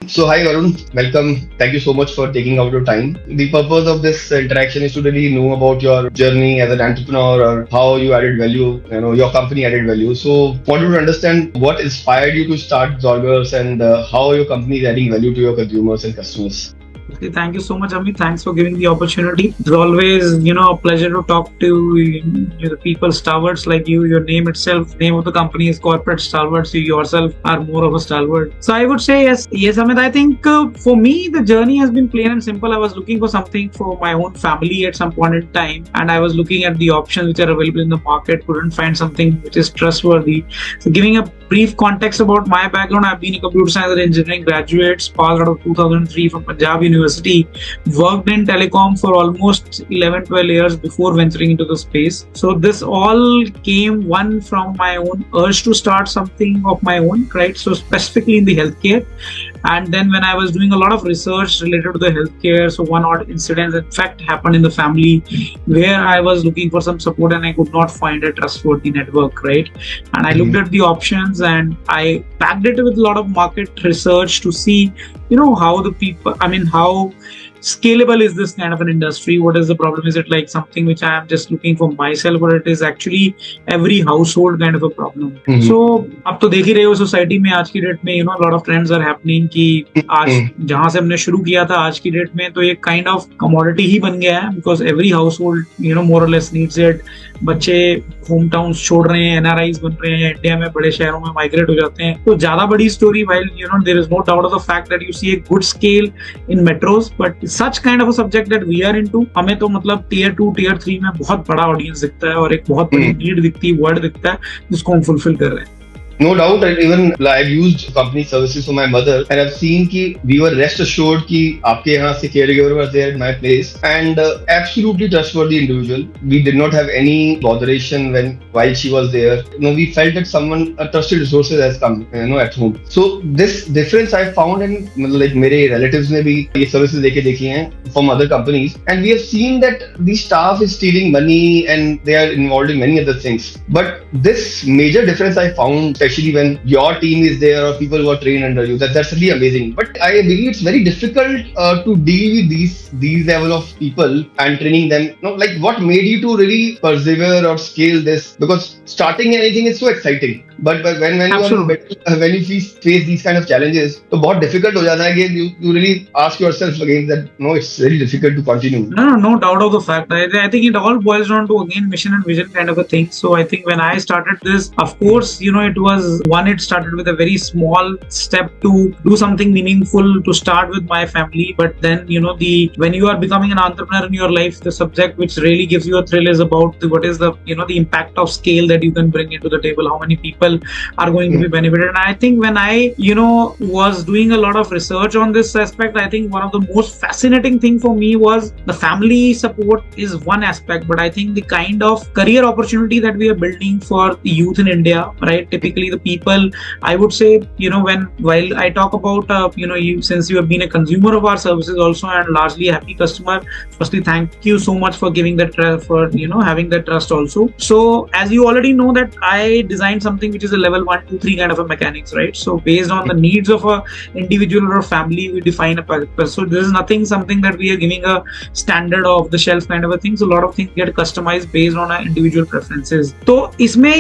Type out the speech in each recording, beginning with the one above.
So, hi Varun, welcome. Thank you so much for taking out your time. The purpose of this interaction is to really know about your journey as an entrepreneur or how you added value, your company added value. So, wanted to understand what inspired you to start Zorgers and how your company is adding value to your consumers and customers. Okay, thank you so much, Amit. Thanks for giving the opportunity. It's always, a pleasure to talk to the people, stalwarts like you. Your name itself, name of the company is Corporate Stalwarts. You yourself are more of a stalwart. So I would say yes, Amit. I think for me, the journey has been plain and simple. I was looking for something for my own family at some point in time, and I was looking at the options which are available in the market. Couldn't find something which is trustworthy. So giving a brief context about my background, I've been a computer science and engineering graduate, passed out of 2003 from Punjab University, worked in telecom for almost 11-12 years before venturing into the space. So this all came one from my own urge to start something of my own, right? So specifically in the healthcare. And then when I was doing a lot of research related to the healthcare, so one odd incident in fact happened in the family where I was looking for some support and I could not find a trustworthy network, right? And I looked Mhm. at the options and I packed it with a lot of market research to see, how the people, how scalable is this kind of an industry? What is the problem? Is it like something which I am just looking for myself, or it is actually every household kind of a problem? Mhm. So अब तो देख ही रहे हो society में आज की date में lot of trends are happening कि आज Mhm. जहां से हमने शुरू किया था आज की डेट में तो एक काइंड ऑफ कमोडिटी ही बन गया है बिकॉज एवरी हाउस होल्ड मोर और लेस नीड्स इट. बच्चे होम टाउन छोड़ रहे हैं, एनआरआईज बन रहे हैं, इंडिया में बड़े शहरों में माइग्रेट हो जाते हैं. तो ज्यादा बड़ी story while there is no doubt of the fact that you see a good scale in metros, but such kind of a subject that we are into, हमें तो मतलब टीयर 2 टीयर 3 में बहुत बड़ा ऑडियंस दिखता है और एक बहुत बड़ी Mhm. नीड दिखती है, वर्ड दिखता है जिसको हम फुलफिल कर रहे हैं. No doubt, and even I've used company services for my mother, and I've seen कि we were rest assured कि आपके यहाँ से caregiver was there at my place, and absolutely trustworthy individual. We did not have any botheration while she was there. We felt that someone a trusted resources has come, at home. So this difference I found in like मेरे relatives ने भी ये services लेके देखी हैं from other companies, and we have seen that the staff is stealing money and they are involved in many other things. But this major difference I found, especially when your team is there or people who are trained under you. That's really amazing. But I believe it's very difficult to deal with these level of people and training them. Like what made you to really persevere or scale this? Because starting anything is so exciting. But when you are Absolutely. when you face these kind of challenges, तो बहुत difficult हो जाता है कि you really ask yourself again that no, it's very difficult to continue. No doubt of the fact. I think it all boils down to again mission and vision kind of a thing. So I think when I started this, of course, it was one. It started with a very small step to do something meaningful to start with my family. But then the when you are becoming an entrepreneur in your life, the subject which really gives you a thrill is about what is the the impact of scale that you can bring into the table. How many people are going to be benefited? And I think when I was doing a lot of research on this aspect, I think one of the most fascinating thing for me was the family support is one aspect, but I think the kind of career opportunity that we are building for the youth in India, right? Typically, the people, I would say, while I talk about, since you have been a consumer of our services also and largely a happy customer, firstly, thank you so much for giving that for having that trust also. So, as you already know, that I designed something which is a level 1, 2, 3 kind of a mechanics, right? So, based on the needs of a individual or a family, we define a purpose. So, this is something that we are giving a standard off the shelf kind of a thing. So a lot of things get customized based on our individual preferences. So isme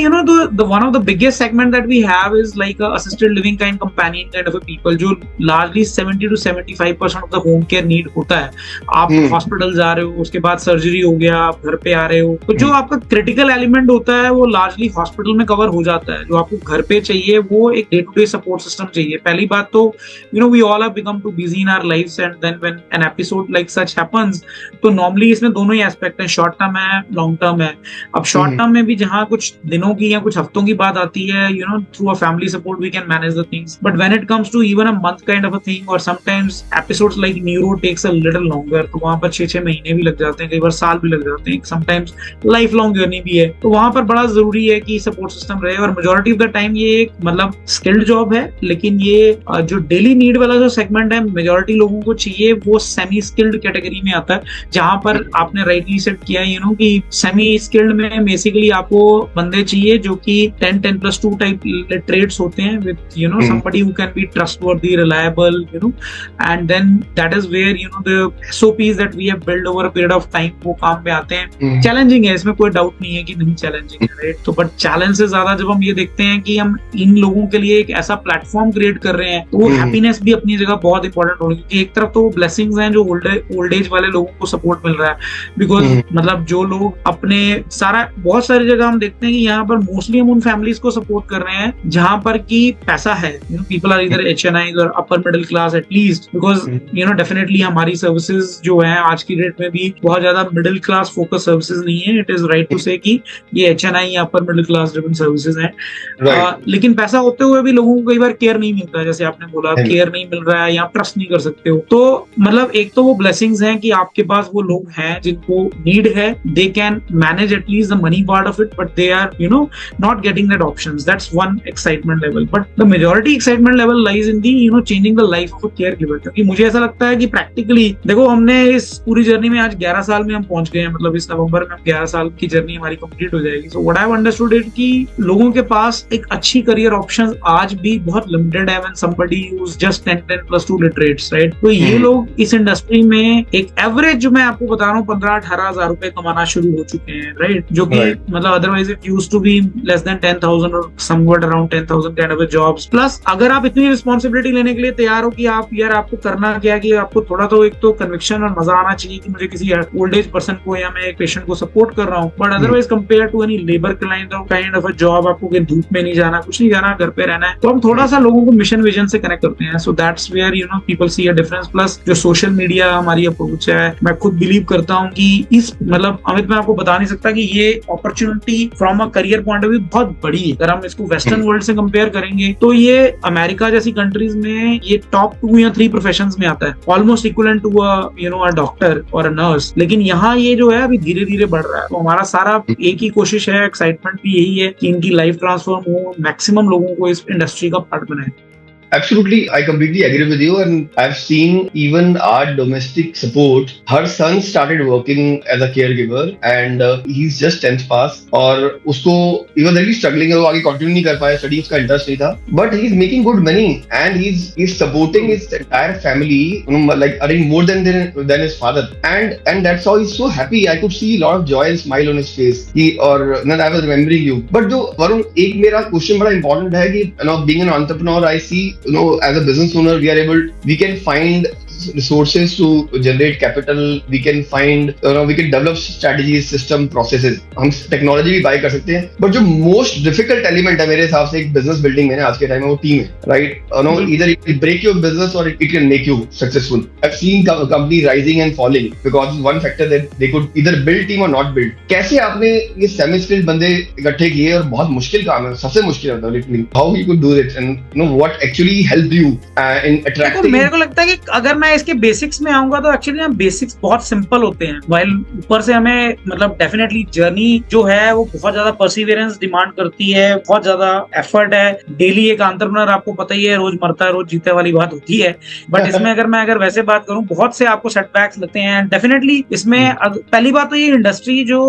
the one of the biggest segment that we have is like a assisted living kind companion kind of a people जो largely 70 to 75% of the home care need होता है. आप hospital जा रहे हो, उसके बाद surgery हो गया, आप घर पे आ रहे हो, तो जो आपका क्रिटिकल एलिमेंट होता है वो लार्जली हॉस्पिटल में कवर हो जाता है. जो आपको घर पे चाहिए वो एक day to day support system चाहिए. पहली बात तो we all have become too busy in our lives, and then when an episode like such happens, तो नॉर्मली इसमें दोनों ही एस्पेक्ट है, शॉर्ट टर्म है, लॉन्ग टर्म है. अब शॉर्ट टर्म में भी जहां कुछ दिनों की या कुछ हफ्तों की बात आती है, through a family support we can manage the things, but when it comes to even a month kind of a thing और sometimes episodes like neuro takes a little longer, तो वहां पर 6-6 महीने भी लग जाते हैं, कई बार साल भी लग जाते हैं, समटाइम्स लाइफ लॉन्ग जर्नी भी है. तो वहां पर बड़ा जरूरी है कि सपोर्ट सिस्टम रहे. और मेजोरिटी ऑफ द टाइम ये एक मतलब स्किल्ड जॉब है, लेकिन ये जो डेली नीड वाला जो सेगमेंट है मेजोरिटी लोगों को चाहिए वो सेमी स्किल्ड कैटेगरी में आता है, जहां पर आपने राइटली सेट किया कि सेमी स्किल्ड में बेसिकली आपको बंदे चाहिए जो कि 10+2 टाइप traits होते हैं with somebody who can be trustworthy, reliable, and then that is where the SOPs that we have built over a period of time वो काम में आते हैं. चैलेंजिंग है, इसमें कोई डाउट नहीं है कि नहीं चैलेंजिंग है, राइट? तो बट चैलेंज से ज्यादा जब हम ये देखते हैं कि हम इन लोगों के लिए एक ऐसा प्लेटफॉर्म क्रिएट कर रहे हैं, तो वो हैप्पीनेस भी अपनी जगह बहुत इंपॉर्टेंट होगी, क्योंकि एक तरफ तो वो ब्लेसिंग्स हैं जो ओल्ड एज वाले लोगों को सपोर्ट मिल रहा है, बिकॉज मतलब जो लोग अपने बहुत सारी जगह हम देखते हैं कि यहाँ पर मोस्टली हम उन फैमिलीज को सपोर्ट कर रहे हैं जहां पर की पैसा है, पीपल आर इधर HNIs और upper middle class at least, because definitely हमारी सर्विसेज जो है आज की डेट में भी बहुत ज्यादा मिडिल क्लास फोकस सर्विसेज नहीं है. इट इज राइट टू से कि ये HNI या upper middle class driven services हैं, लेकिन पैसा होते हुए भी लोगों को कई बार केयर नहीं मिलता है, जैसे आपने बोला केयर नहीं मिल रहा है या ट्रस्ट नहीं कर सकते हो. तो मतलब एक तो वो ब्लेसिंग्स हैं कि आपके पास वो लोग हैं जिनको नीड है, they can manage at least the money part of it, but they are not getting that options. That's one excitement level, but the majority excitement level lies in the changing the life of a caregiver. क्योंकि मुझे ऐसा लगता है कि practically देखो, हमने इस पूरी जर्नी में आज 11 साल में हम पहुंच गए हैं, मतलब इस नवंबर में 11 साल की जर्नी हमारी कंप्लीट हो जाएगी. So what I've understood is कि लोगों के पास एक अच्छी करियर ऑप्शन आज भी बहुत लिमिटेड है when somebody who's just 10+2 literates, right? तो ये लोग इस इंडस्ट्री में एक एवरेज जो मैं आपको बता रहा हूँ 15-18 हजार रुपए कमाना शुरू हो चुके हैं, राइट? जो कि मतलब otherwise it used to be less than 10,000 or somewhat around 10,000 kind of a jobs. Plus अगर आप इतनी रिस्पॉन्सिबिलिटी लेने के लिए तैयार हो कि आप यार आपको करना क्या, कि आपको थोड़ा तो एक तो कन्विक्शन और मजा आना चाहिए कि मुझे किसी ओल्ड एज पर्सन को या मैं एक पेशेंट को सपोर्ट कर रहा हूँ, but otherwise compare to any labour kind of a job, आपको कहीं धूप में नहीं जाना, कुछ नहीं जाना, घर पे रहना है, तो हम थोड़ा सा लोगों को मिशन विजन से कनेक्ट करते हैं. So that's where people see a difference. Plus जो सोशल मीडिया हमारी अप्रोच है, मैं खुद बिलीव करता हूँ कि इस मतलब अमित मैं आपको बता नहीं सकता कि ये opportunity from a career point of view बहुत बड़ी है. अगर हम इसको वेस्टर्न वर्ल्ड से कंपेयर करेंगे तो ये अमेरिका जैसी कंट्रीज में ये टॉप 2 या 3 प्रोफेशंस में आता है, almost equivalent to a doctor और अ नर्स. लेकिन यहाँ ये जो है अभी धीरे धीरे बढ़ रहा है. तो हमारा सारा एक ही कोशिश है, एक्साइटमेंट भी यही है कि इनकी लाइफ ट्रांसफॉर्म हो, मैक्सिमम लोगों को इस इंडस्ट्री का पार्ट बनाए. Absolutely, I completely agree with you, and I've seen even our domestic support. Her son started working as a caregiver, and he's just 10th pass. और उसको he was really struggling, वो आगे continue नहीं कर पाया, study उसका interest नहीं था. But he's making good money, and he's supporting his entire family, like earning more than his father. And that's how he's so happy. I could see a lot of joy and smile on his face. I was remembering you. But जो वरुण, एक मेरा question बड़ा important है कि being an entrepreneur, I see. As a business owner, we can find resources to generate capital. We can find, we can develop strategies, system, processes. हम technology भी bye कर सकते हैं, बट जो मोस्ट डिफिकल्ट एलिमेंट है मेरे हिसाब से एक बिजनेस बिल्डिंग में आज के टाइम में, वो टीम है, right? Either it will break your business or it can make you successful. I've seen company rising and falling because one factor that they could either build team or not build. कैसे आपने ये semi skilled बंदे इकट्ठे किए? और बहुत मुश्किल काम है, सबसे मुश्किल होता है literally. How you could do it and what actually helped you in attracting? मेरे को लगता है कि अगर मैं इसके बेसिक्स में आऊंगा तो एक्चुअली हम बेसिक्स बहुत सिंपल होते हैं, वाइल ऊपर से हमें मतलब डेफिनेटली जर्नी जो है वो बहुत ज्यादा परसिवियरेंस डिमांड करती है, बहुत ज्यादा एफर्ट है. डेली एक एंटरप्रेन्योर आपको पता ही है, रोज मरता है रोज जीते वाली बात होती है. बट इसमें अगर वैसे बात करूं, बहुत से आपको सेटबैक्स लगते हैं डेफिनेटली. इसमें पहली बात तो ये इंडस्ट्री जो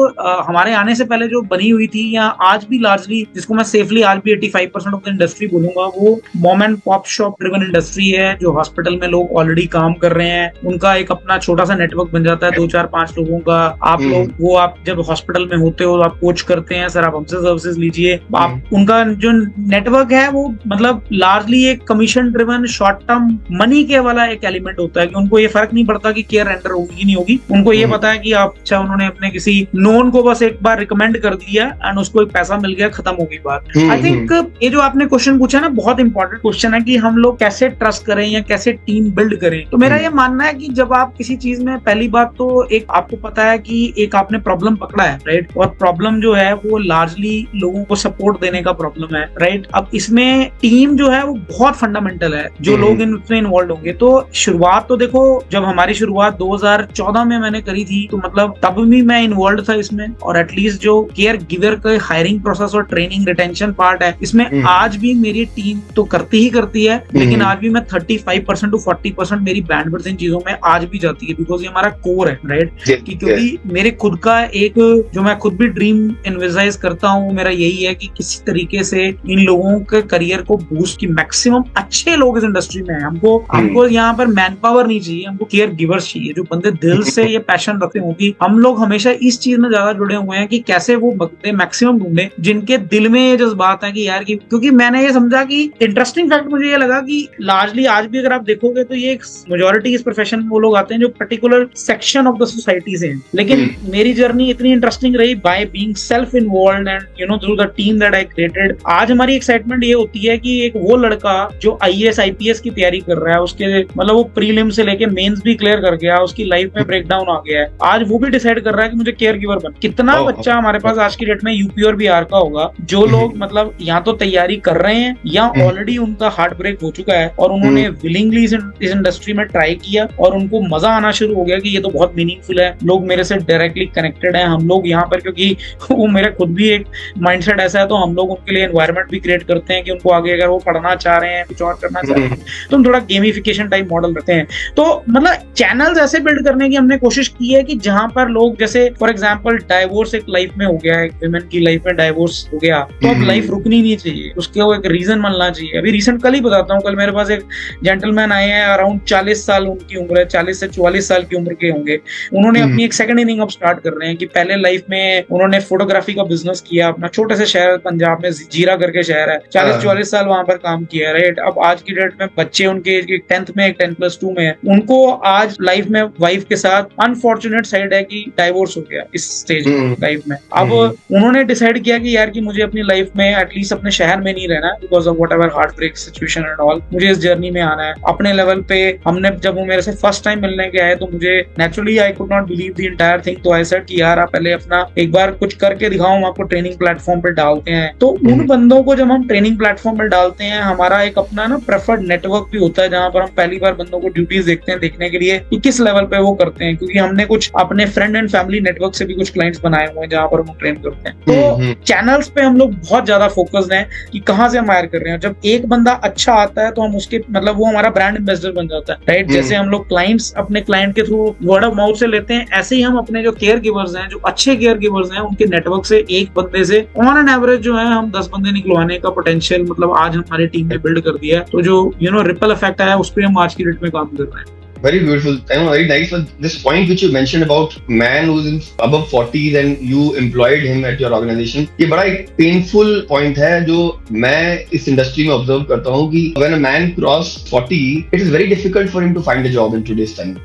हमारे आने से पहले जो बनी हुई थी, या आज भी लार्जली जिसको मैं सेफली आज भी 85% ऑफ द इंडस्ट्री बोलूंगा, वो mom and pop shop driven industry है. जो हॉस्पिटल में लोग ऑलरेडी काम कर रहे हैं, उनका एक अपना छोटा सा नेटवर्क बन जाता है 2-4-5 लोगों का. आप लोग आप जब हॉस्पिटल में होते हो आप कोच करते हैं, सर आप हमसे सर्विसेज लीजिए. आप उनका जो नेटवर्क है वो मतलब लार्जली एक commission driven short term money के वाला एक एलिमेंट होता है कि उनको ये फर्क नहीं पड़ता कि केयर रेंडर होगी नहीं होगी. उनको ये पता है कि आप अच्छा उन्होंने अपने किसी नोन को बस एक बार रिकमेंड कर दिया एंड उसको एक पैसा मिल गया, खत्म हो गई बात. आई थिंक ये जो आपने क्वेश्चन पूछा ना, बहुत इंपॉर्टेंट क्वेश्चन है कि हम लोग कैसे ट्रस्ट करें या कैसे टीम बिल्ड करें. तो मेरा ये मानना है कि जब आप किसी चीज में, पहली बात तो एक आपको पता है कि एक आपने प्रॉब्लम पकड़ा है, राइट? और प्रॉब्लम जो है वो लार्जली लोगों को सपोर्ट देने का प्रॉब्लम है, राइट? अब इसमें टीम जो है वो बहुत फंडामेंटल है, जो लोग इसमें इन्वॉल्व होंगे. तो शुरुआत तो देखो, जब हमारी शुरुआत 2014 में मैंने करी थी, तो मतलब तब भी मैं इन्वॉल्व था इसमें. और एटलीस्ट जो केयर गिवर का हायरिंग प्रोसेस और ट्रेनिंग रिटेंशन पार्ट है, इसमें आज भी मेरी टीम तो करती ही करती है, लेकिन आज भी मैं 35% to 40% मेरी बैंडविड्थ इन चीजों में आज भी जाती है, बिकॉज ये हमारा कोर है, राइट? Yes, कि क्योंकि मेरे खुद का एक जो मैं खुद भी ड्रीम इन्विजाइज करता हूँ, मेरा यही है कि किसी तरीके से इन लोगों के करियर को बूस्ट, की मैक्सिमम अच्छे लोग इस इंडस्ट्री में हैं। हमको यहाँ पर मैन पावर नहीं चाहिए, हमको केयर गिवर्स चाहिए, जो बंदे दिल से ये पैशन रखते हो। कि हम लोग हमेशा इस चीज में ज्यादा जुड़े हुए हैं कि कैसे वो बंदे मैक्सिमम ढूंढे जिनके दिल में ये जज्बात है कि यार की, क्योंकि मैंने ये समझा कि इंटरेस्टिंग फैक्ट मुझे ये लगा कि लार्जली आज भी अगर आप देखोगे तो ये एक मेजॉरिटी इस प्रोफेशन में वो लोग आते हैं जो particular section of the society से हैं। लेकिन मेरी जर्नी इतनी इंटरेस्टिंग रही by being self involved and you know through the team that I created. आज हमारी एक्साइटमेंट ये होती है कि एक वो लड़का जो IAS IPS की तैयारी कर रहा है, उसके मतलब वो प्रीलिम से लेके मेंस भी क्लियर कर गया, उसकी लाइफ में ब्रेकडाउन आ गया है, आज वो भी डिसाइड कर रहा है कि मुझे केयर गिवर बन। कितना बच्चा हमारे पास आज की डेट में यूपी और बिहार का होगा जो लोग मतलब या तो तैयारी कर रहे हैं या ऑलरेडी उनका हार्ट ब्रेक हो चुका है और उन्होंने विलिंगली इस इंडस्ट्री में ट्राई किया और उनको मजा आना शुरू हो गया कि ये तो बहुत मीनिंगफुल है, लोग मेरे से डायरेक्टली कनेक्टेड है। हम लोग यहाँ पर, क्योंकि वो मेरा खुद भी एक माइंडसेट ऐसा है, तो हम लोग उनके लिए एनवायरनमेंट भी क्रिएट करते हैं कि उनको आगे अगर वो पढ़ना चाह रहे हैं, कुछ और करना चाह रहे हैं, तो हम थोड़ा गेमिफिकेशन टाइप मॉडल रखते हैं। तो मतलब चैनल्स ऐसे बिल्ड करने की हमने कोशिश की है कि जहां पर लोग, जैसे फॉर एग्जांपल डाइवोर्स एक लाइफ में हो गया है, विमेन की लाइफ में डाइवोर्स हो गया, तो अब लाइफ रुकनी नहीं चाहिए, उसके एक रीजन मिलना चाहिए। अभी रिसेंट कल ही बताता हूँ, कल मेरे पास एक जेंटलमैन आए हैं, अराउंड 40 साल उनकी उम्र है, 40 से 44 साल की उम्र के होंगे। उन्होंने अपनी एक सेकंड इनिंग अब स्टार्ट कर रहे हैं कि पहले लाइफ में उन्होंने फोटोग्राफी का बिजनेस किया, अपना छोटे से शहर पंजाब में जीरा करके शहर है, 40-44 साल वहां पर काम किया, राइट? अब आज की डेट में बच्चे उनके 10th में, एक 10+2 में है, उनको आज लाइफ में वाइफ के साथ अनफॉर्चुनेट साइड है कि डाइवोर्स हो गया इस स्टेज लाइफ में। अब उन्होंने डिसाइड किया कि यार कि मुझे अपनी लाइफ में एटलीस्ट अपने शहर में नहीं रहना है, because of whatever heart break situation and all, मुझे इस जर्नी में आना है अपने लेवल पे। हमने जब वो मेरे से फर्स्ट टाइम मिलने के आए तो मुझे naturally I could not believe the entire thing, तो आई सेड कि यार आप पहले अपना एक बार कुछ करके दिखाओ, हम आपको ट्रेनिंग प्लेटफॉर्म पे डालते हैं। तो उन बंदों को जब हम ट्रेनिंग प्लेटफॉर्म पे डालते हैं, हमारा एक अपना ना प्रेफर्ड नेटवर्क भी होता है जहां पर हम पहली बार बंदों को ड्यूटीज देखते हैं, देखने के लिए कि किस लेवल पे वो करते हैं, क्योंकि हमने कुछ अपने फ्रेंड एंड फैमिली नेटवर्क से भी कुछ क्लाइंट्स बनाए हुए हैं जहां पर हम ट्रेन करते हैं। तो चैनल्स पे हम लोग बहुत ज्यादा फोकस्ड हैं कि कहां से हम हायर कर रहे हैं। जब एक बंदा अच्छा आता है तो हम उसके मतलब वो हमारा ब्रांड एम्बेसडर बन जाता है, राइट? जैसे हम लोग क्लाइंट्स अपने क्लाइंट के थ्रू वर्ड ऑफ माउथ से लेते हैं, ऐसे ही हम अपने जो केयर गिवर्स हैं, जो अच्छे केयर गिवर्स हैं, उनके नेटवर्क से एक बंदे से ऑन एन एवरेज जो है हम 10 बंदे निकलवाने का पोटेंशियल मतलब आज हमारी टीम ने बिल्ड कर दिया है। तो जो रिपल इफेक्ट है उस पर हम आज की डेट में काम कर रहे हैं। Very beautiful. Very nice. This point which you mentioned about man who's in above 40s and you employed him at your organization, ये बड़ा एक painful point है जो मैं इस इंडस्ट्री में ऑब्जर्व करता हूँ कि when a man cross 40, it is very difficult for him to find a job in today's time.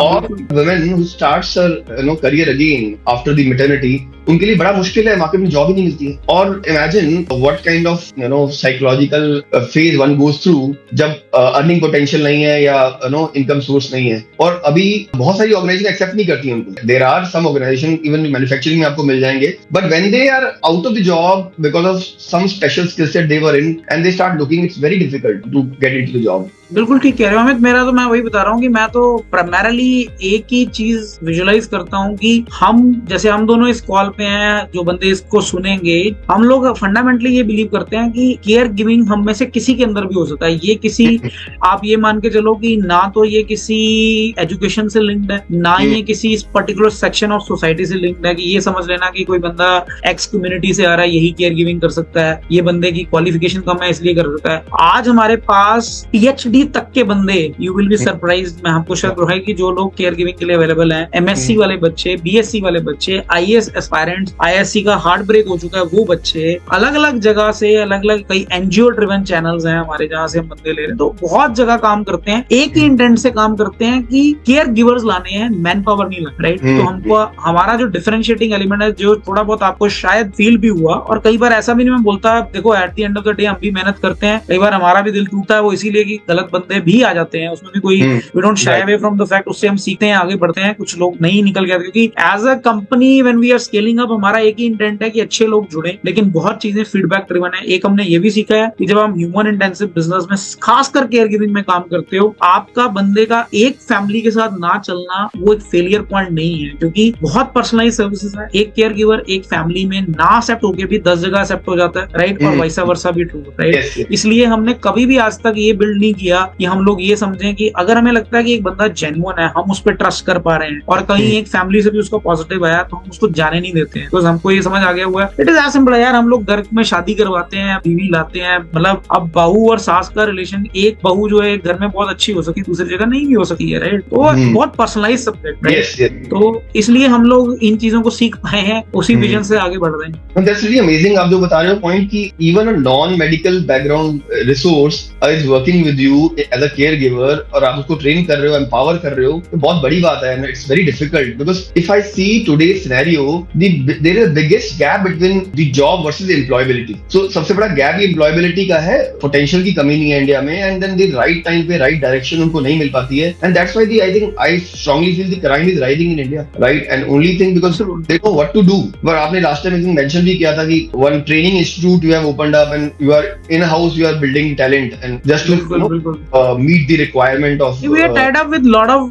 और women who starts her career again after the maternity, उनके लिए बड़ा मुश्किल है, मार्केट में जॉब ही नहीं मिलती है। और imagine what kind of psychological phase one goes through जब अर्निंग पोटेंशियल नहीं है या इनकम सोर्स नहीं है। और अभी बहुत सारी ऑर्गेनाइजेशन एक्सेप्ट नहीं करती हैं उनको। There are some organization even manufacturing में आपको मिल जाएंगे, but when they are out of the job because of some special skill set they were in and they start looking, it's very difficult to get into the job. बिल्कुल ठीक कह रहे हो अमित। मेरा तो मैं वही बता रहा हूँ कि मैं तो प्राइमरीली एक ही चीज विजुअलाइज करता हूँ कि हम जैसे हम दोनों इस कॉल पे हैं, जो बंदे इसको सुनेंगे, हम लोग फंडामेंटली ये बिलीव करते हैं कि केयर गिविंग हम में से किसी के अंदर भी हो सकता है। ये किसी आप ये मान के चलो कि ना तो ये किसी एजुकेशन से लिंक्ड है, ना ये किसी पर्टिकुलर सेक्शन ऑफ सोसाइटी से लिंक्ड है कि ये समझ लेना कि कोई बंदा एक्स कम्युनिटी से आ रहा है यही केयर गिविंग कर सकता है, ये बंदे की क्वालिफिकेशन कम है इसलिए कर सकता है। आज हमारे पास PhD तक के बंदे, यू विल बी सरप्राइज्ड, मैं आपको शक है कि जो लोग केयर गिविंग के लिए अवेलेबल हैं, MSc वाले बच्चे, BSc वाले बच्चे, IAS एस्पायरेंट्स, ISC का हार्ट ब्रेक हो चुका है वो बच्चे, अलग अलग जगह से, अलग अलग कई NGO ड्रिवन चैनल्स हैं हमारे जहां से हम बंदे ले रहे हैं, तो बहुत जगह काम करते हैं, एक ही इंटेंट से काम करते हैं कि केयर गिवर्स लाने हैं, मैन पावर नहीं लाना, राइट? तो हमको हमारा जो डिफरेंशिएटिंग एलिमेंट है, जो थोड़ा बहुत आपको शायद फील भी हुआ, और कई बार ऐसा भी नहीं मैं बोलता, देखो at the end of the day हम भी मेहनत करते हैं, कई बार हमारा भी दिल टूटता है, वो इसीलिए कि गलत बंदे भी आ जाते हैं, उसमें भी कोई we don't shy away from the fact, उससे हम सीखते हैं, आगे बढ़ते हैं, कुछ लोग नहीं निकल गए, क्योंकि as a company when we are scaling up हमारा एक ही इंटेंट है कि अच्छे लोग जुड़े, लेकिन बहुत चीजें फीडबैक ड्रिवन है। एक हमने ये भी सीखा है कि जब हम ह्यूमन इंटेंसिव बिजनेस में खासकर केयर गिविंग में काम करते हो, आपका बंदे का एक फैमिली के साथ ना चलना वो एक फेलियर पॉइंट नहीं है, क्योंकि बहुत पर्सनलाइज सर्विसेज है। एक केयर गिवर एक फैमिली में ना एक्सेप्ट होके भी 10 जगह एक्सेप्ट हो जाता है, राइट? और वैसा वर्सा भी ट्रू, राइट? इसलिए हमने कभी भी आज तक ये बिल्ड नहीं किया किया कि हम लोग ये समझें कि अगर हमें लगता है कि एक बंदा जेन्युइन है, हम उस पर ट्रस्ट कर पा रहे हैं और कहीं एक फैमिली से भी उसको पॉजिटिव आया तो हम उसको जाने नहीं देते हैं। तो हमको ये समझ आ गया हुआ है, इट इज एज सिंपल यार, हम लोग घर में शादी करवाते हैं, बीवी लाते हैं, मतलब अब बहू और सास का रिलेशन, एक बहू जो है घर में बहुत अच्छी हो सकती है, दूसरी जगह नहीं भी हो सकती है, राइट? तो बहुत पर्सनलाइज सब्जेक्ट है, तो इसलिए हम लोग इन चीजों को सीख पाए हैं, उसी विजन से आगे बढ़ रहे हैं। That's really amazing आप जो बता रहे हो पॉइंट कि even a non-medical background resource is working with you as a caregiver और आप उसको ट्रेन कर रहे हो, empower कर रहे हो, तो बहुत बड़ी बात है, and it's very difficult because if I see today's scenario, there is a biggest gap between the job versus employability. So सबसे बड़ा gap ये employability का है, potential की कमी नहीं है इंडिया में, and then the right time पे right direction उनको नहीं मिल पाती है, and that's why I strongly feel the crime is rising in India, right? And only thing because they know what to do. But आपने last time mention भी किया था कि one training institute you have opened up and you are in a house, you are building talent and just to meet the requirement of. We are tied up with lot of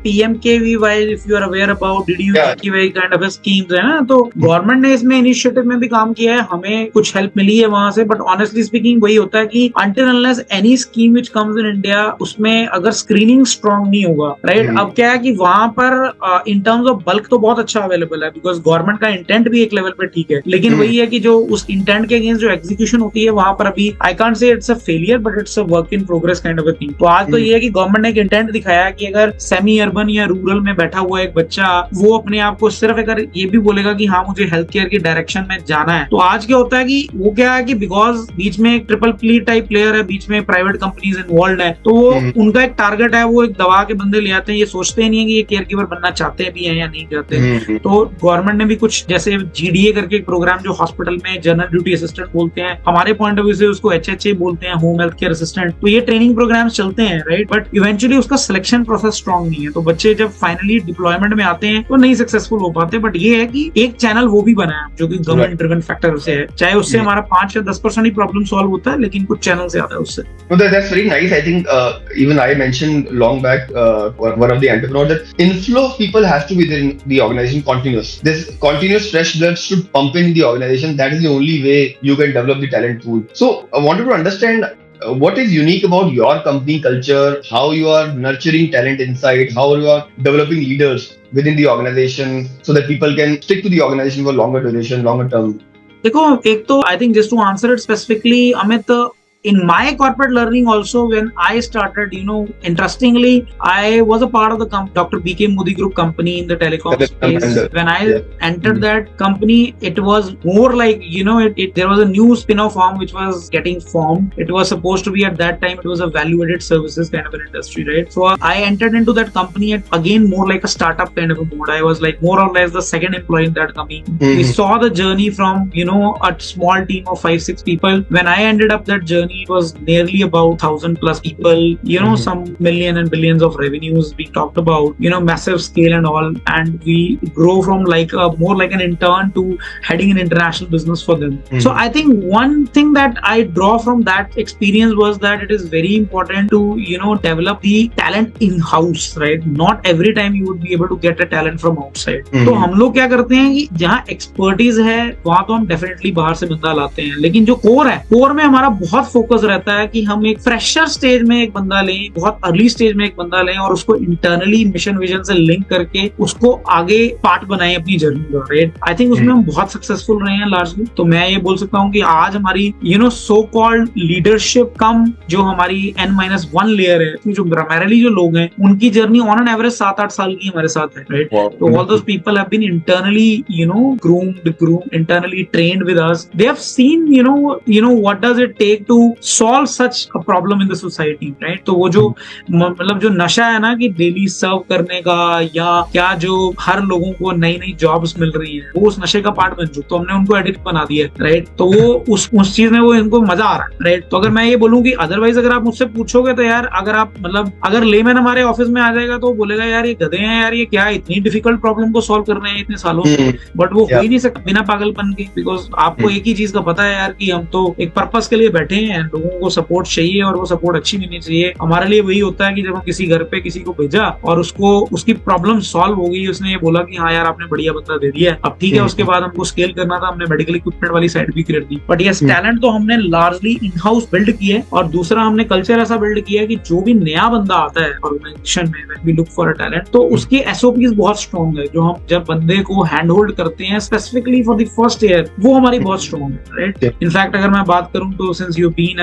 PMKVY, if you are aware about DDU-KVY kind of schemes है ना, तो government ने इसमें initiative में भी काम किया है, हमें कुछ हेल्प मिली है वहां से, बट ऑनेस्टली स्पीकिंग वही होता है कि until unless any scheme which comes in India, उसमें अगर स्क्रीनिंग स्ट्रॉन्ग नहीं होगा, राइट? अब क्या है कि वहां पर इन टर्म्स ऑफ बल्क तो बहुत अच्छा अवेलेबल है, बिकॉज गवर्नमेंट का इंटेंट भी एक लेवल पे ठीक है, लेकिन वही है कि जो उस इंटेंट के अगेंस्ट जो एग्जीक्यूशन होती है वहां पर अभी I can't say it's a failure, but it's a work in progress kind of a thing. तो आज तो ये है कि गवर्नमेंट ने एक इंटेंट दिखाया कि अगर सेमी अर्बन या रूरल में बैठा हुआ एक बच्चा वो अपने आप को सिर्फ अगर ये भी बोलेगा कि हाँ मुझे हेल्थ केयर की डायरेक्शन में जाना है, तो आज क्या होता है कि वो क्या है कि बिकॉज बीच में एक ट्रिपल प्ली टाइप प्लेयर है, बीच में प्राइवेट कंपनीज इन्वॉल्व है, तो वो उनका एक टारगेट है, वो एक दवा के बंदे ले आते हैं, ये सोचते नहीं है कि ये केयर गिवर बनना चाहते भी हैं या नहीं चाहते। तो गवर्नमेंट ने भी कुछ जैसे GDA करके एक प्रोग्राम जो हॉस्पिटल में जनरल ड्यूटी असिस्टेंट बोलते हैं, हमारे पॉइंट ऑफ व्यू से उसको HHA बोलते हैं, होम हेल्थ केयर असिस्टेंट, तो ये ट्रेनिंग प्रोग्राम्स चलते हैं, राइट? बट इवेंचुअली उसका सिलेक्शन प्रोसेस स्ट्रॉन्ग नहीं है, तो बच्चे जब फाइनली डिप्लॉयमेंट में आते हैं तो नहीं सक्सेसफुल हो पाते। बट ये है कि एक चैनल वो भी बना है जो कि गवर्नमेंट ड्रिवन फैक्टर से है, चाहे उससे हमारा 5 या 10% ही प्रॉब्लम सॉल्व होता है, लेकिन कुछ चैनल से आता है उससे। That's very nice. I think even I mentioned long back one of the entrepreneurs that inflow of people has to be there in the organization continuous. This continuous fresh blood should pump in the organization. That is the only way you can develop the talent pool. So I wanted to understand what is unique about your company culture, how you are nurturing talent inside, how you are developing leaders within the organization so that people can stick to the organization for longer duration, longer term. देखो, एक तो I think just to answer it specifically, Amit, in my corporate learning also, when I started, interestingly, I was a part of the Dr. B.K. Modi Group company in the telecom space. When I entered that company, it was more like, there was a new spin-off arm which was getting formed. It was supposed to be at that time, it was a value-added services kind of an industry, right? So I entered into that company at, again, more like a startup kind of a mode. I was like more or less the second employee in that company. We saw the journey from, a small team of 5-6 people. When I ended up that journey, it was nearly about 1,000 plus people, some million and billions of revenues being talked about, massive scale and all, and we grow from like more like an intern to heading an international business for them. So I think one thing that I draw from that experience was that it is very important to develop the talent in house, right? Not every time you would be able to get a talent from outside. तो हम लोग क्या करते हैं कि जहाँ expertise है वहां तो हम डेफिनेटली बाहर से बंदा लाते हैं, लेकिन जो कोर है, कोर में हमारा बहुत फोकस रहता है कि हम एक फ्रेशर स्टेज में एक बंदा लें, बहुत अर्ली स्टेज में एक बंदा लें और उसको इंटरनली मिशन विजन से लिंक करके उसको आगे पार्ट बनाएं अपनी जर्नी का, राइट? आई थिंक उसमें हम बहुत सक्सेसफुल रहे हैं लार्जली। तो मैं ये बोल सकता हूँ कि आज हमारी सो कॉल्ड लीडरशिप कम जो हमारी N-1 लेयर है, जो प्राइमरीली जो लोग हैं उनकी जर्नी ऑन एन एवरेज 7-8 साल की हमारे साथ है, राइट? तो all those people have been internally groomed, internally trained with us. They have seen what does it take to solve such a problem in the society, right? तो वो जो मतलब जो नशा है ना कि डेली सर्व करने का या क्या जो हर लोगों को नई नई जॉब्स मिल रही है, वो उस नशे का पार्ट बन चुका, तो हमने उनको एडिक्ट बना दिया, राइट? तो वो उस चीज में वो इनको मजा आ रहा है, राइट? तो अगर मैं ये बोलूँ कि अदरवाइज अगर आप मुझसे पूछोगे तो यार अगर आप अगर लेमैन हमारे ऑफिस में आ जाएगा तो बोलेगा यार ये गधे हैं यार, ये क्या इतनी डिफिकल्ट प्रॉब्लम को सॉल्व कर रहे हैं इतने सालों से, बट वो हो ही नहीं सकता बिना पागलपन के, बिकॉज आपको एक ही चीज का पता है यार कि हम तो एक पर्पस के लिए बैठे हैं, हैं, लोगों को सपोर्ट चाहिए और वो सपोर्ट अच्छी मिलनी चाहिए। हमारे लिए वही होता है कि जब हम किसी घर पे किसी को भेजा और उसको उसकी प्रॉब्लम सॉल्व हो गई, उसने ये बोला कि हाँ यार आपने बढ़िया बंदा दे दिया, अब ठीक है, उसके बाद हमको स्केल करना था, हमने मेडिकल इक्विपमेंट वाली साइड भी कर दी। बट यस, टैलेंट तो हमने लार्जली इन हाउस बिल्ड किया है, और दूसरा हमने कल्चर ऐसा बिल्ड किया है कि जो भी नया बंदा आता है ऑर्गेनाइजेशन में, when we look for a talent, तो उसके एसओपीज बहुत स्ट्रॉन्ग है। जो हम जब बंदे को हैंड होल्ड करते हैं specifically for the first year, वो हमारी बहुत स्ट्रॉन्ग है, राइट। इनफैक्ट अगर मैं बात करूं तो since you been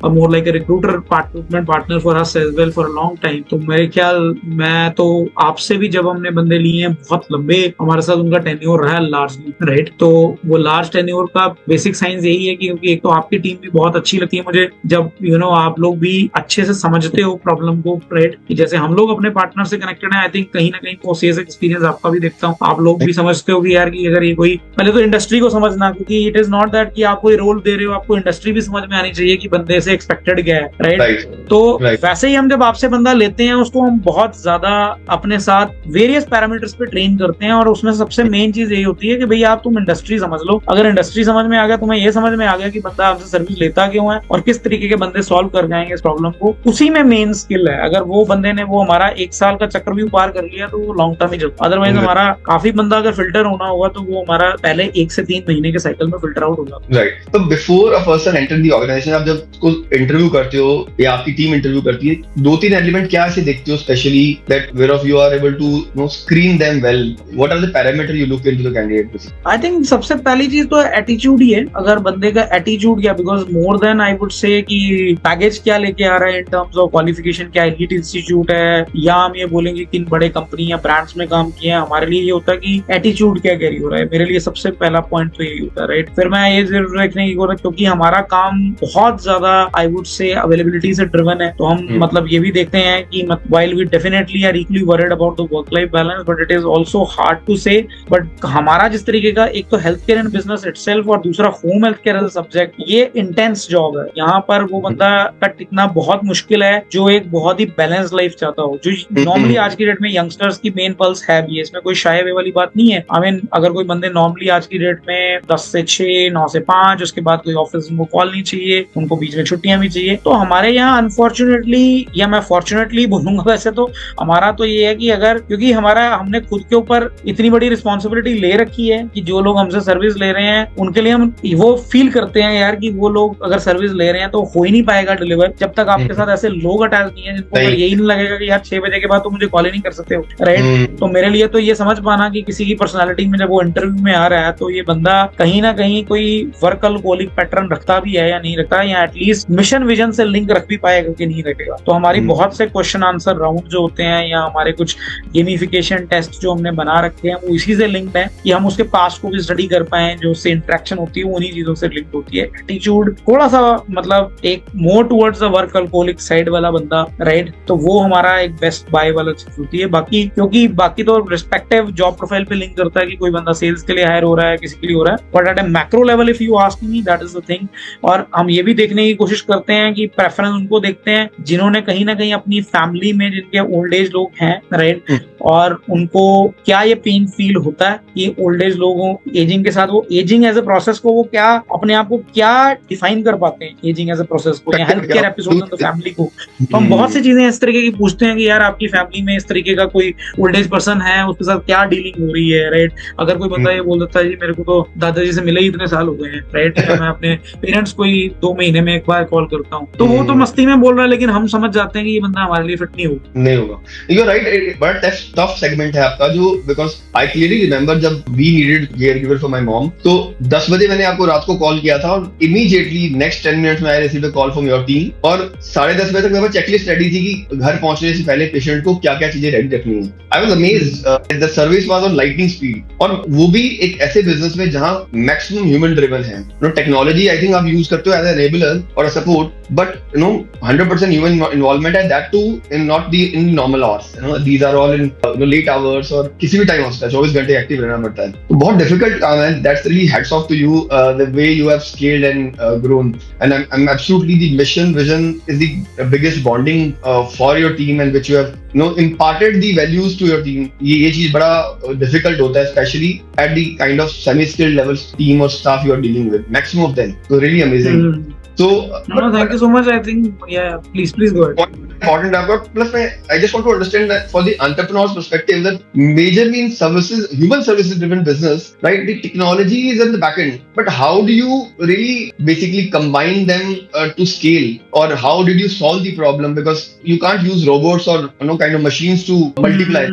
more like a recruiter partner for us as well for a long time, तो मेरे ख्याल मैं तो आपसे भी जब हमने बंदे लिए हैं बहुत लंबे हमारे साथ उनका टेन्योर रहा है लार्जली, राइट। तो वो लार्ज टेन्योर का बेसिक साइंस यही है कि क्योंकि एक तो आपकी टीम भी बहुत अच्छी लगती है मुझे जब आप लोग भी अच्छे से समझते हो प्रॉब्लम को, राइट। जैसे हम लोग अपने पार्टनर से कनेक्टेड है, आई थिंक कहीं ना कहीं वो सेल्स एक्सपीरियंस आपका भी देखता हूँ, आप लोग भी समझते हो कि यार कि अगर ये कोई, पहले तो इंडस्ट्री को समझना, क्योंकि इट इज नॉट दैट कि आप कोई रोल दे रहे हो, आपको इंडस्ट्री भी समझ में आनी चाहिए कि बंदे से एक्सपेक्टेड क्या है, राइट। तो वैसे ही हम जब आपसे बंदा लेते हैं उसको हम बहुत ज्यादा अपने साथ वेरियस पैरामीटर्स पे ट्रेन करते हैं, और उसमें सबसे मेन चीज यही होती है कि भाई आप तुम इंडस्ट्री समझ लो। अगर इंडस्ट्री समझ में आ गया, तुम्हें ये समझ में आ गया कि बंदा आपसे सर्विस लेता क्यों है और किस तरीके के बंदे सॉल्व कर जाएंगे इस प्रॉब्लम को, उसी में मेन स्किल है। अगर वो बंदे ने वो हमारा 1 साल का चक्कर भी पार कर लिया तो वो लॉन्ग टर्म ही चलता। अदरवाइज हमारा काफी बंदा अगर फिल्टर होना होगा तो वो हमारा पहले 1 से 3 महीने के साइकिल में फिल्टर आउट होगा, राइट। तो before a person enter the organization, आप जब उसको इंटरव्यू करते हो या आपकी टीम इंटरव्यू करती है, 2-3 एलिमेंट क्या ऐसे देखते हो specially that where of you are able to screen them well? What are the parameter you look into the candidate? I think सबसे पहली चीज तो एटीट्यूड ही है। अगर बंदे का एटीट्यूड क्या, because more than I would say कि पैकेज क्या लेके आ रहा है इन टर्म्स ऑफ क्वालिफिकेशन, क्या एलीट इंस्टीट्यूट है, या हम ये बोलेंगे किन बड़े कंपनी या ब्रांड्स में काम किए हैं, हमारे लिए ये होता है कि एटीट्यूड क्या कैरी हो रहा है। मेरे लिए सबसे पहला पॉइंट तो यही होता है, राइट। फिर मैं ये जरूर रखने की कोशिश, क्योंकि हमारा काम बहुत ज्यादा आई वुड से अवेलेबिलिटी से ड्रिवन है, तो हम मतलब ये भी देखते हैं कि while we definitely are equally worried about the work life balance, but it is also hard to say. But हमारा जिस तरीके का, एक तो health care and business itself और दूसरा home health care as a subject, ये इंटेंस जॉब है। यहाँ पर वो बंदा का टिकना बहुत मुश्किल है जो एक बहुत ही बैलेंस लाइफ चाहता हो, जो नॉर्मली आज की डेट में यंगस्टर्स की मेन पल्स है भी है। इसमें कोई शाये वे वाली बात नहीं है। आई मीन अगर कोई बंदे नॉर्मली आज की डेट में 10 से 6, 9 से 5, उसके बाद कोई ऑफिस उनको कॉल नहीं चाहिए, उनको बीच में छुट्टियां भी चाहिए। तो हमारे यहाँ अनफॉर्चुनेटली, या मैं फॉर्चुनेटली बोलूंगा, वैसे तो हमारा तो ये है कि अगर, क्योंकि हमने खुद के ऊपर इतनी बड़ी रिस्पॉन्सिबिलिटी ले रखी है कि जो लोग हमसे सर्विस ले रहे हैं उनके लिए हम वो फील करते हैं यार कि वो लोग अगर सर्विस ले रहे हैं तो हो ही नहीं पाएगा डिलीवर जब तक आपके साथ ऐसे लोग अटैच नहीं है जिनको यही नहीं लगेगा कि यार 6 बजे के बाद तो मुझे कॉल ही नहीं कर सकते हो, राइट। तो मेरे लिए तो ये समझ पाना कि किसी की पर्सनालिटी में जब वो इंटरव्यू में आ रहा है तो ये बंदा कहीं ना कहीं कोई वर्कहोलिक पैटर्न रखता भी है या नहीं रखता, या एटलीस्ट मिशन विजन से लिंक रख भी पाएगा कि नहीं रखेगा। तो हमारी बहुत से क्वेश्चन आंसर राउंड जो होते हैं या हमारे कुछ गेमिफिकेशन टेस्ट जो हमने बना रखे हैं वो इसी से लिंक्ड है कि हम उसके पास्ट को भी स्टडी कर पाए, जो उससे इंटरेक्शन होती है वो उन्हीं चीजों से लिंक होती है। एटीट्यूड थोड़ा सा मतलब एक more towards the workaholic side वाला बंदा, राइट, तो वो हमारा एक बेस्ट बाय वाला चीज होती है। बाकी क्योंकि बाकी तो रिस्पेक्टिव जॉब प्रोफाइल पे लिंक करता है कि कोई बंदा सेल्स के लिए हायर हो रहा है, किसी के लिए हो रहा है, but at A macro level if you ask me, that is the thing. और हम ये भी देखने की कोशिश करते हैं कि प्रेफरेंस उनको देखते हैं जिन्होंने कहीं ना कहीं अपनी फैमिली में जिनके ओल्ड एज लोग हैं, राइट, और उनको क्या ये पेन फील होता है कि ओल्ड एज लोगों एजिंग के साथ वो एजिंग एज ए प्रोसेस को वो क्या अपने आप को क्या डिफाइन कर पाते हैं एजिंग एज ए प्रोसेस को, या health care episode on the family को। तो हम बहुत सी चीजें इस तरीके की पूछते हैं कि यार आपकी फैमिली में इस तरीके का कोई ओल्ड एज पर्सन है, उसके साथ क्या डीलिंग हो रही है, राइट। अगर कोई बंदा ये बोल देता है जी मेरे को तो दादाजी से मिले ही इतने साल हो गए हैं, राइट, मैं अपने पेरेंट्स को ही 2 महीने में एक बार कॉल करता हूँ, तो वो तो मस्ती में बोल रहा है, लेकिन हम समझ जाते हैं कि ये बंदा हमारे लिए फिट नहीं होगा। You are right, but tough segment है आपका जो, बिकॉज आई क्लियरली रिमेंबर जब we needed caregiver for my mom, तो 10 बजे मैंने आपको रात को कॉल किया था और इमीडिएटली नेक्स्ट 10 मिनट्स में I received a call from your team, और 10:30 बजे तक मेरे पास चेकलिस्ट रेडी थी कि घर पहुंचने से पहले पेशेंट को क्या क्या चीजें रेडी रखनी है। I was amazed, the service was on lightning speed, और वो भी एक ऐसे बिजनेस में जहां मैक्सिमम ह्यूमन ड्रिवन है। टेक्नोलॉजी आई थिंक आप यूज करते हो एज एन एनेबलर और a support, but 100% human involvement है, that too in not the in normal hours, these are all in late hours, और किसी भी टाइम हो सकता है, 24 घंटे एक्टिव रहना पड़ता है। तो बहुत डिफिकल्ट काम है। That's really hats off to you, the way you have scaled and grown, and I am absolutely the mission vision is the biggest bonding for your team and which you have imparted the values to your team. ये चीज बड़ा difficult होता है, specially at the kind of semi skilled level team और staff you are dealing with, maximum of them, तो really amazing. So, No, thank you so much. I think, yeah, please go ahead. important I've got plus I just want to understand that for the entrepreneur's perspective that majorly in services, human services driven business, right, the technology is at the back end, but how do you really basically combine them to scale, or how did you solve the problem, because you can't use robots or kind of machines to multiply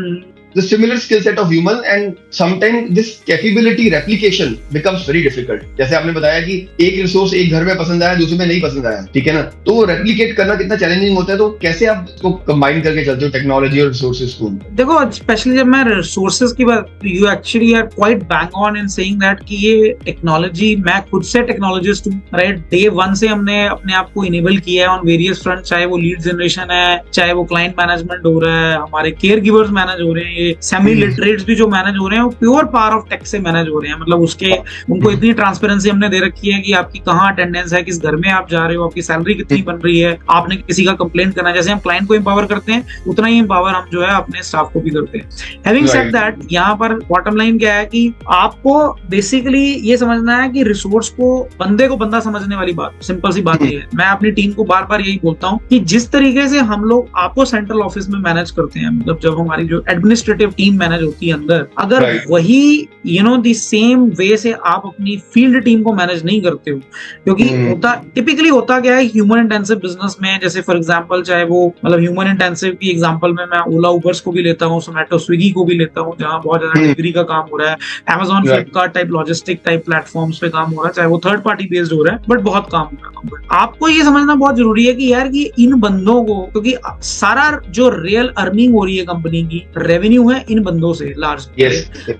the similar skill set of human, and sometimes this capability replication becomes very difficult. जैसे आपने बताया कि एक resource एक घर में पसंद आया, दूसरे में नहीं पसंद आया, ठीक है ना, तो वो रेप्लिकेट करना कितना चैलेंजिंग होता है, तो कैसे आप इसको कंबाइन करके चलते हो टेक्नोलॉजी और रिसोर्सेज को? देखो, स्पेशली जब मैं रिसोर्सेज की बात, you actually are quite bang on in saying that कि ये टेक्नोलॉजी, मैं खुद से टेक्नोलॉजिस्ट हूँ, राइट। डे वन से हमने अपने आप को इनेबल किया है ऑन वेरियस फ्रंट, चाहे वो लीड जनरेशन है, चाहे वो क्लाइंट मैनेजमेंट हो रहा है, हमारे केयर गिवर्स मैनेज हो रहे हैं, सेमी लिटरेट्स भी जो मैनेज हो रहे हैं वो प्योर पावर ऑफ टेक से मैनेज हो रहे हैं। मतलब उसके उनको इतनी ट्रांसपेरेंसी हमने दे रखी है कि आपकी कहाँ अटेंडेंस है, किस घर में आप जा रहे हो, आपकी सैलरी कितनी बन रही है, आपने किसी का कंप्लेंट करना है, जैसे हम क्लाइंट को एम्पावर करते हैं उतना ही एम्पावर हम जो है अपने स्टाफ को भी करते हैं। हैविंग सेड दैट, यहाँ पर बॉटम लाइन क्या है कि आपको बेसिकली ये समझना है कि रिसोर्स को, बंदे को बंदा समझने वाली बात, सिंपल सी बात ये है। मैं अपनी टीम को बार बार यही बोलता हूँ कि जिस तरीके से हम लोग आपको सेंट्रल ऑफिस में मैनेज करते हैं, मतलब जब हमारी जो एडमिनिस्ट्रेटिव टीम मैनेज होती है अंदर, अगर वही द सेम वे से आप अपनी फील्ड टीम को मैनेज नहीं करते हो, क्योंकि टिपिकली होता क्या है ह्यूमन इंटेंसिव बिजनेस में, जैसे फॉर एग्जांपल चाहे वो, मतलब ह्यूमन इंटेंसिव की एग्जांपल में मैं ओला उबर्स को भी लेता हूँ, जोमेटो स्विगी को भी लेता हूँ, जहां बहुत ज्यादा डिलीवरी का काम हो रहा है, Amazon Flipkart type logistic type platforms पे काम हो रहा है, चाहे वो थर्ड पार्टी बेस्ड हो रहा है, बट बहुत काम हो रहा है। आपको ये समझना बहुत जरूरी है कि यार कि इन बंदों को, क्योंकि सारा जो रियल अर्निंग हो रही है कंपनी की, रेवेन्यू है इन बंदों से लार्ज।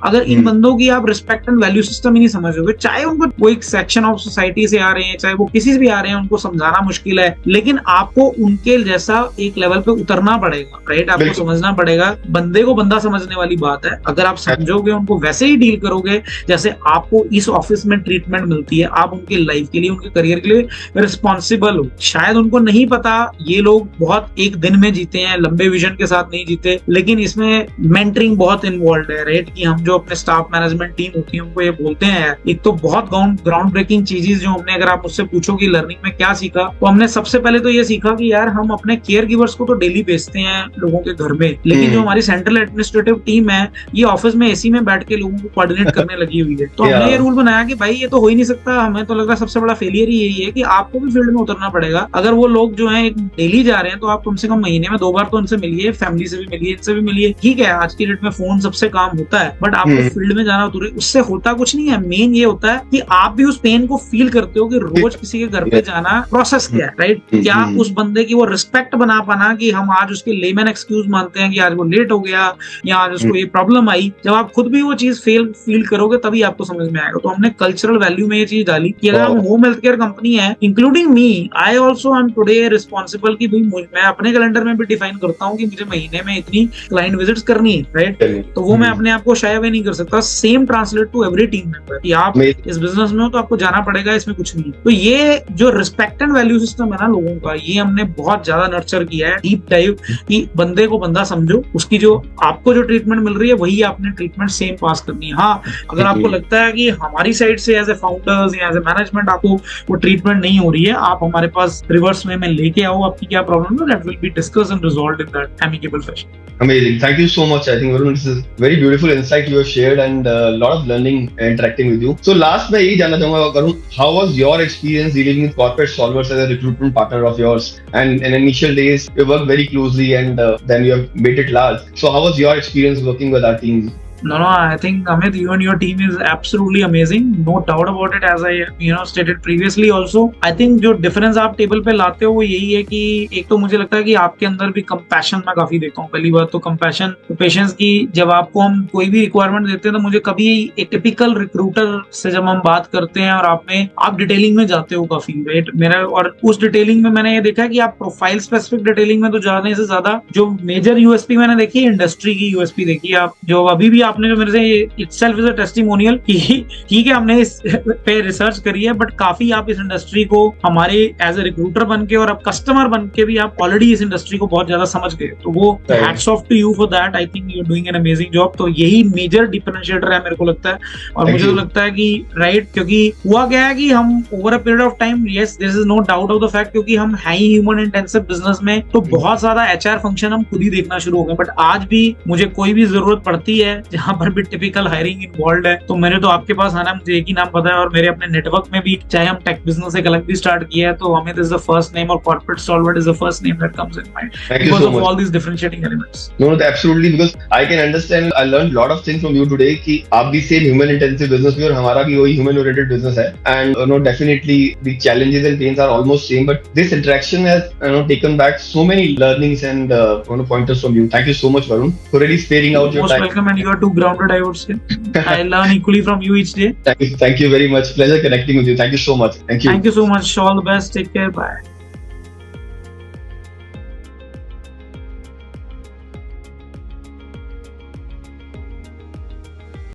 अगर इन बंदों की आप रिस्पेक्ट एंड वैल्यू सिस्टम ही नहीं समझोगे, चाहे उनको कोई सेक्शन ऑफ सोसाइटी से आ रहे हैं, चाहे वो किसी से भी आ रहे हैं, उनको समझाना मुश्किल है, लेकिन आपको उनके जैसा एक लेवल पे उतरना पड़ेगा, राइट। आपको समझना पड़ेगा, बंदे को बंदा समझने वाली बात है। अगर आप समझोगे, उनको वैसे ही डील करोगे जैसे आपको इस ऑफिस में ट्रीटमेंट मिलती है, आप उनके लाइफ के लिए, उनके करियर के लिए रिस्पॉन्सिबल हो। शायद उनको नहीं पता, ये लोग बहुत एक दिन में जीते हैं, लंबे विजन के साथ नहीं जीते, लेकिन इसमें मेंटरिंग बहुत इन्वॉल्व है, राइट। कि हम जो अपने स्टाफ मैनेजमेंट टीम होती है उनको ये बोलते हैं, एक तो बहुत ग्राउंड ब्रेकिंग चीजें जो हमने, अगर आप मुझसे पूछो कि लर्निंग में क्या सीखा, तो हमने सबसे पहले तो ये सीखा कि यार हम अपने केयर गिवर्स को तो डेली भेजते हैं लोगों के घर में, लेकिन जो हमारी सेंट्रल एडमिनिस्ट्रेटिव टीम है, ये ऑफिस में एसी में बैठ के लोगों को कोऑर्डिनेट करने लगी हुई है। तो हमने ये रूल बनाया कि भाई ये तो हो ही नहीं सकता। हमें तो लग रहा है सबसे बड़ा फेलियर ही यही है कि आपको भी फील्ड में उतरना पड़ेगा। अगर वो लोग जो है डेली जा रहे हैं, तो आप कम से कम महीने में 2 बार तो उनसे मिलिए, फैमिली से भी मिलिए, इनसे भी मिलिए। ठीक है, आज की डेट में फोन सबसे काम होता है, बट आपको फील्ड में जाना उससे होता कुछ नहीं है। मेन ये होता है कि आप भी उस पेन को फील करते हो कि रोज किसी के घर पे जाना प्रोसेस क्या है, राइट। क्या उस बंदे की वो रिस्पेक्ट बना पाना कि हम आज उसके लेमन एक्सक्यूज मानते हैं कि आज वो लेट हो गया या आज उसको ये प्रॉब्लम आई, जब आप खुद भी वो चीज फील करोगे तभी आपको समझ में आएगा। तो हमने कल्चरल वैल्यू में ये चीज डाली कि अगर हम होम हेल्थ केयर कंपनी है, including me, I also am today responsible कि भाई मैं अपने कैलेंडर में भी डिफाइन करता हूँ कि मुझे महीने में इतनी क्लाइंट विजिट्स करनी है, राइट। तो वो मैं अपने आप को शाय नहीं कर सकता। Same translate to every team member कि आप इस बिजनेस में हो तो आपको जाना पड़ेगा, इसमें कुछ नहीं। तो ये जो रिस्पेक्ट एंड वैल्यू सिस्टम है ना लोगों का, ये हमने बहुत ज्यादा नर्चर किया है, डीप डाइव, कि बंदे को बंदा समझो, उसकी जो आपको जो ट्रीटमेंट मिल रही है वही आपने ट्रीटमेंट सेम पास करनी है। हाँ, अगर आपको लगता है कि हमारी साइड से एज ए फाउंडर्स या एज ए मैनेजमेंट आपको वो ट्रीटमेंट नहीं हो रही है, आप हमारे पास रिवर्स वे में लेके आओ, आपकी क्या प्रॉब्लम है, that will be discussed and resolved in that amicable fashion. Amazing. Thank you so much. I think Varun, this is very beautiful insight you have shared and a lot of learning interacting with you. So last मैं यही जानना चाहूँगा Varun, how was your experience dealing with corporate solvers as a recruitment partner of yours? And in initial days, you worked very closely and then you have made it large. So how was your experience working with our team? No, I think Amit, you and your team is absolutely amazing. No doubt about it. As I stated previously also, I think जो difference आप table पे लाते हो वो यही है कि एक तो मुझे लगता है कि आपके अंदर भी कंपैशन मैं काफी देखता हूँ। पहली बात तो कंपैशन, तो पेशेंस की, जब आपको हम कोई भी रिक्वायरमेंट देते हैं तो मुझे कभी एक टिपिकल रिक्रूटर से जब हम बात करते हैं और आप डिटेलिंग में जाते हो काफी, राइट। मेरा और उस डिटेलिंग में मैंने ये देखा है कि आप प्रोफाइल स्पेसिफिक डिटेलिंग में तो जाने से ज्यादा जो मेजर यूएसपी मैंने देखी है, इंडस्ट्री की यूएसपी देखी है। आप जो अभी भी आपने जो मेरे से itself is a testimonial कि ठीक है हमने इस पे रिसर्च करी है, बट काफी आप इस इंडस्ट्री को हमारे एज ए रिक्रूटर बन के और अब कस्टमर बन के भी आप ऑलरेडी इस इंडस्ट्री को बहुत ज्यादा समझ गए, तो वो hats off to you for that. I think you are doing an amazing job. तो यही मेजर डिफरेंशिएटर है मेरे को लगता है। और मुझे तो लगता है कि राइट, क्योंकि हुआ क्या है कि हम over a period of time, yes this is no doubt of the fact, क्योंकि हम है ही ह्यूमन इंटेंसिव बिजनेस में, तो बहुत ज्यादा एचआर फंक्शन हम खुद ही देखना शुरू हो गए। बट आज भी मुझे कोई भी जरूरत पड़ती है जहां पर भी टिपिकल हायरिंग इन्वॉल्व है, तो मेरे तो आपके पास आना, मुझे एक ही नाम पता है। और मेरे अपने नेटवर्क में भी, चाहे हम टेक बिजनेस एक अलग भी स्टार्ट किया है, तो Amit is the first name और corporate stalwart is the first name that comes in mind because of all these differentiating elements. No, absolutely, because I can understand. I learned a lot of things from you today कि आप भी same human intensive business में और हमारा भी वही human oriented business है, and definitely the challenges and pains are almost same, but this interaction has taken back so many learnings and pointers from you. Thank you so much, Varun, for really sparing out your Most time. welcome, and you are too grounded, I would say. I learn equally from you each day. Thank you very much. Pleasure connecting with you. Thank you so much. Thank you. Thank you so much. All the best. Take care. Bye.